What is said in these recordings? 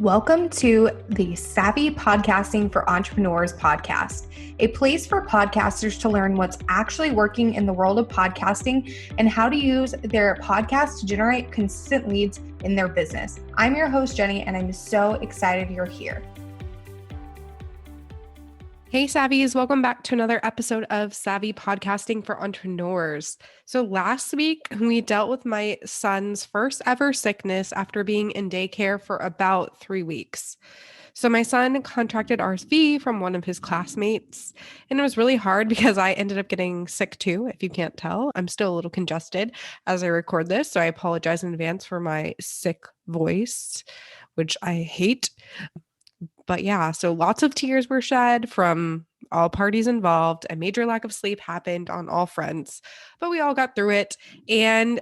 Welcome to the Savvy Podcasting for Entrepreneurs podcast, a place for podcasters to learn what's actually working in the world of podcasting and how to use their podcast to generate consistent leads in their business. I'm your host, Jenny, and I'm so excited you're here. Hey, Savvies, welcome back to another episode of Savvy Podcasting for Entrepreneurs. So last week, we dealt with my son's first ever sickness after being in daycare for about 3 weeks. So my son contracted RSV from one of his classmates, and it was really hard because I ended up getting sick too, if you can't tell. I'm still a little congested as I record this, so I apologize in advance for my sick voice, which I hate. But yeah, so lots of tears were shed from all parties involved. A major lack of sleep happened on all fronts, but we all got through it. And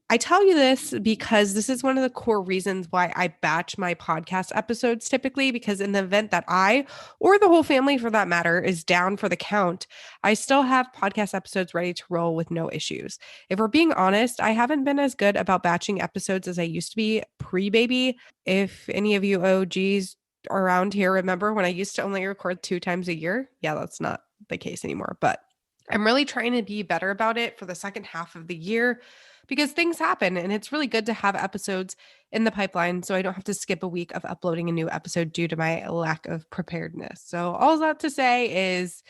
I tell you this because this is one of the core reasons why I batch my podcast episodes typically, because in the event that I, or the whole family for that matter, is down for the count, I still have podcast episodes ready to roll with no issues. If we're being honest, I haven't been as good about batching episodes as I used to be pre-baby. If any of you OGs around here remember when I used to only record 2 times a year, yeah, that's not the case anymore. But I'm really trying to be better about it for the second half of the year because things happen and it's really good to have episodes in the pipeline so I don't have to skip a week of uploading a new episode due to my lack of preparedness. So all that to say is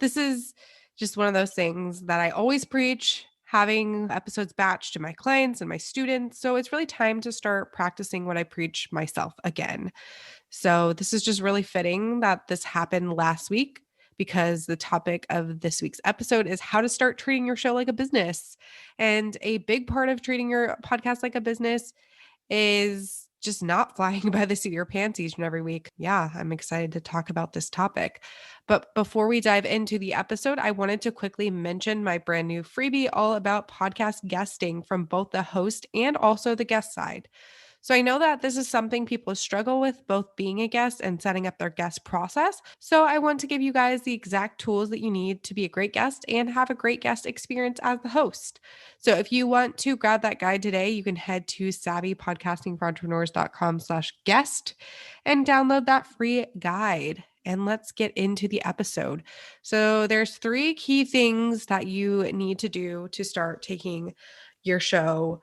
this is just one of those things that I always preach, having episodes batched to my clients and my students. So it's really time to start practicing what I preach myself again. So this is just really fitting that this happened last week because the topic of this week's episode is how to start treating your show like a business. And a big part of treating your podcast like a business is just not flying by the seat of your pants each and every week. Yeah, I'm excited to talk about this topic. But before we dive into the episode, I wanted to quickly mention my brand new freebie all about podcast guesting from both the host and also the guest side. So I know that this is something people struggle with, both being a guest and setting up their guest process. So I want to give you guys the exact tools that you need to be a great guest and have a great guest experience as the host. So if you want to grab that guide today, you can head to savvypodcastingforentrepreneurs.com/guest and download that free guide. And let's get into the episode. So there's 3 key things that you need to do to start taking your show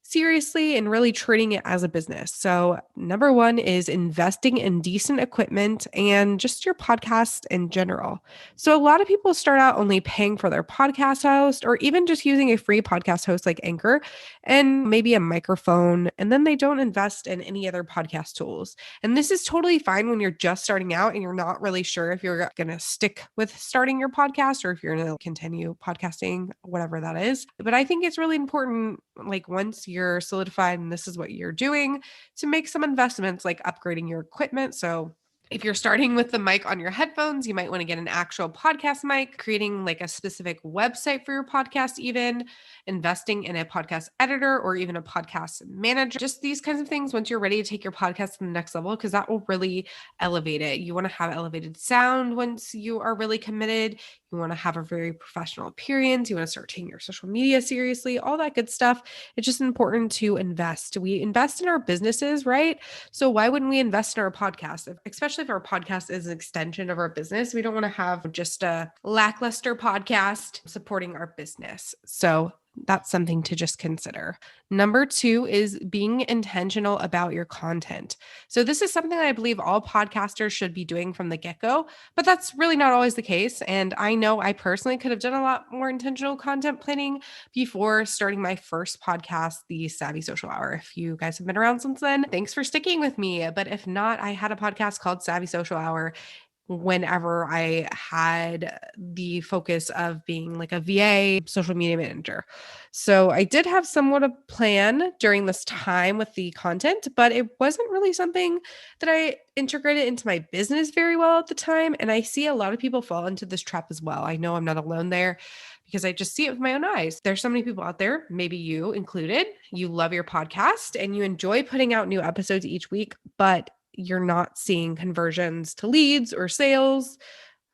seriously and really treating it as a business. So, number 1 is investing in decent equipment and just your podcast in general. So, a lot of people start out only paying for their podcast host or even just using a free podcast host like Anchor and maybe a microphone, and then they don't invest in any other podcast tools. And this is totally fine when you're just starting out and you're not really sure if you're going to stick with starting your podcast or if you're going to continue podcasting, whatever that is. But I think it's really important, like once you're solidified and this is what you're doing, to make some investments like upgrading your equipment. So if you're starting with the mic on your headphones, you might want to get an actual podcast mic, creating like a specific website for your podcast, even investing in a podcast editor or even a podcast manager. Just these kinds of things once you're ready to take your podcast to the next level, because that will really elevate it. You want to have elevated sound once you are really committed. You want to have a very professional appearance. You want to start taking your social media seriously, all that good stuff. It's just important to invest. We invest in our businesses, right? So why wouldn't we invest in our podcast? Especially if our podcast is an extension of our business. We don't want to have just a lackluster podcast supporting our business. So that's something to just consider. Number 2 is being intentional about your content. So this is something that I believe all podcasters should be doing from the get-go, but that's really not always the case. And I know I personally could have done a lot more intentional content planning before starting my first podcast, the Savvy Social Hour. If you guys have been around since then, thanks for sticking with me. But if not, I had a podcast called Savvy Social Hour whenever I had the focus of being like a VA social media manager. So I did have somewhat of a plan during this time with the content, but it wasn't really something that I integrated into my business very well at the time. And I see a lot of people fall into this trap as well. I know I'm not alone there because I just see it with my own eyes. There's so many people out there, maybe you included, you love your podcast and you enjoy putting out new episodes each week, but you're not seeing conversions to leads or sales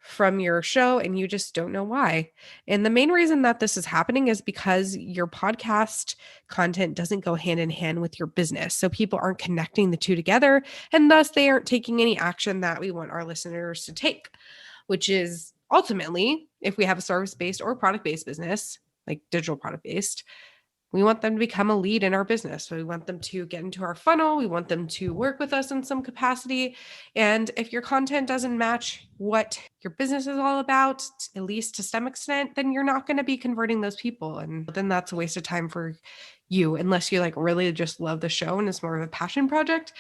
from your show and you just don't know why. And the main reason that this is happening is because your podcast content doesn't go hand in hand with your business. So people aren't connecting the two together, and thus they aren't taking any action that we want our listeners to take, which is ultimately, if we have a service-based or product-based business, like digital product-based, we want them to become a lead in our business. So we want them to get into our funnel. We want them to work with us in some capacity. And if your content doesn't match what your business is all about, at least to some extent, then you're not going to be converting those people. And then that's a waste of time for you, unless you like really just love the show and it's more of a passion project.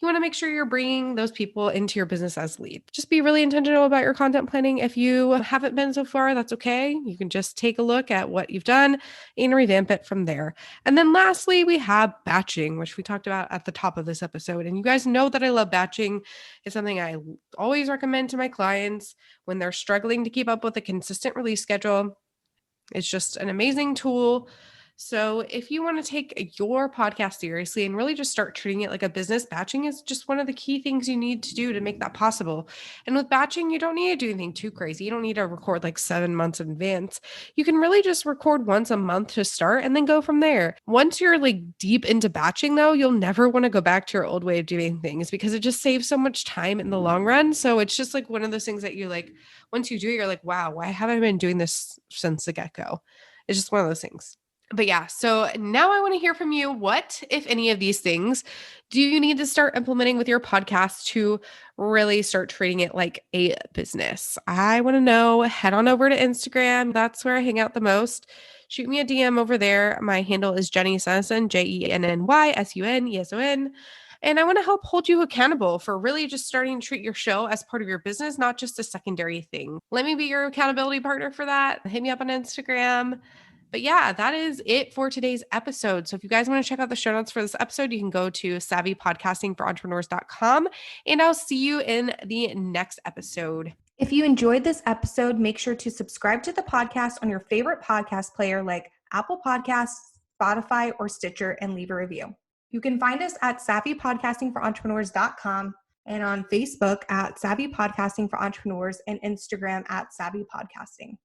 You want to make sure you're bringing those people into your business as lead. Just be really intentional about your content planning. If you haven't been so far, that's okay. You can just take a look at what you've done and revamp it from there. And then lastly, we have batching, which we talked about at the top of this episode. And you guys know that I love batching. It's something I always recommend to my clients when they're struggling to keep up with a consistent release schedule. It's just an amazing tool. So if you want to take your podcast seriously and really just start treating it like a business, batching is just one of the key things you need to do to make that possible. And with batching, you don't need to do anything too crazy. You don't need to record like 7 months in advance. You can really just record once a month to start and then go from there. Once you're like deep into batching though, you'll never want to go back to your old way of doing things because it just saves so much time in the long run. So it's just like one of those things that you like, once you do it, you're like, wow, why haven't I been doing this since the get-go? It's just one of those things. But yeah, so now I want to hear from you. What, if any of these things, do you need to start implementing with your podcast to really start treating it like a business? I want to know. Head on over to Instagram. That's where I hang out the most. Shoot me a DM over there. My handle is Jenny Sennison, JennySuneson. And I want to help hold you accountable for really just starting to treat your show as part of your business, not just a secondary thing. Let me be your accountability partner for that. Hit me up on Instagram. But yeah, that is it for today's episode. So if you guys want to check out the show notes for this episode, you can go to savvypodcastingforentrepreneurs.com, and I'll see you in the next episode. If you enjoyed this episode, make sure to subscribe to the podcast on your favorite podcast player like Apple Podcasts, Spotify, or Stitcher, and leave a review. You can find us at savvypodcastingforentrepreneurs.com and on Facebook at Savvy Podcasting for Entrepreneurs and Instagram at Savvy Podcasting.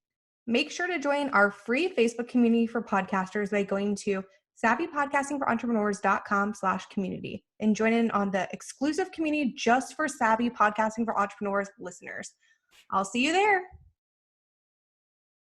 Make sure to join our free Facebook community for podcasters by going to savvypodcastingforentrepreneurs.com/community and join in on the exclusive community just for Savvy Podcasting for Entrepreneurs listeners. I'll see you there.